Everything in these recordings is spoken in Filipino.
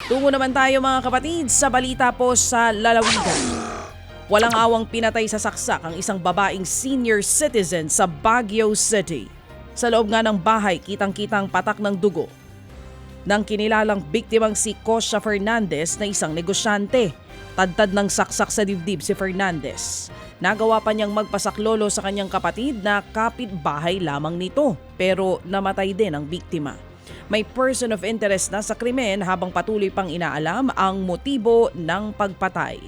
Tungo naman tayo mga kapatid sa balita po sa lalawigan. Walang awang pinatay sa saksak ang isang babaeng senior citizen sa Baguio City. Sa loob nga ng bahay, kitang-kitang patak ng dugo ng kinilalang biktimang si Kosha Fernandez na isang negosyante. Tadtad ng saksak sa dibdib si Fernandez. Nagawa pa niyang magpasaklolo sa kanyang kapatid na kapitbahay lamang nito, pero namatay din ang biktima. May person of interest na sa krimen habang patuloy pang inaalam ang motibo ng pagpatay.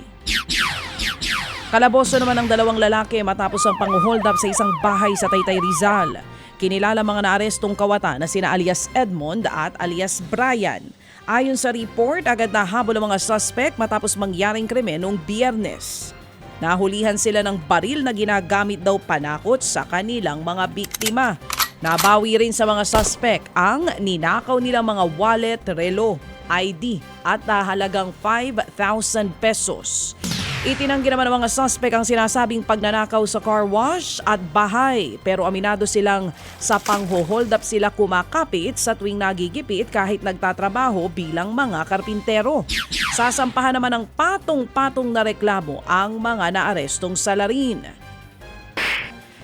Kalaboso naman ang dalawang lalaki matapos ang pang-hold up sa isang bahay sa Taytay, Rizal. Kinilala mga naarestong kawata na sina alias Edmond at alias Brian. Ayon sa report, agad nahabol ang mga suspect matapos mangyaring krimen noong Biyernes. Nahulihan sila ng baril na ginagamit daw panakot sa kanilang mga biktima. Nabawi rin sa mga suspect ang ninakaw nilang mga wallet, relo, ID at halagang 5,000 pesos. Itinanggi naman ng mga suspect ang sinasabing pagnanakaw sa car wash at bahay, pero aminado silang sa pang-hold up sila kumakapit sa tuwing nagigipit kahit nagtatrabaho bilang mga karpintero. Sasampahan naman ng patong-patong na reklamo ang mga naarestong salarin.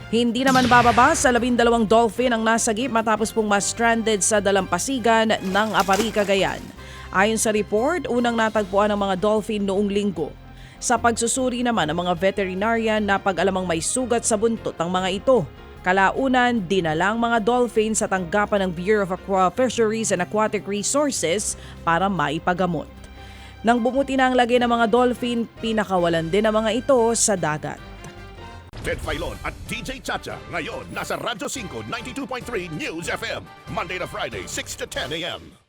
Hindi naman bababa sa 12 dolphin ang nasagip matapos pong ma-stranded sa dalampasigan ng Apari, Cagayan. Ayon sa report, unang natagpuan ang mga dolphin noong linggo. Sa pagsusuri naman ng mga veterinarian na pag-alamang may sugat sa buntot ang mga ito. Kalaunan, dinalang mga dolphin sa tanggapan ng Bureau of Fisheries and Aquatic Resources para maipagamot. Nang bumuti na ang lagay ng mga dolphin, pinakawalan din ang mga ito sa dagat. Ted Filon at DJ Chacha ngayon nasa Radyo 5 92.3 News FM Monday to Friday 6 to 10 a.m.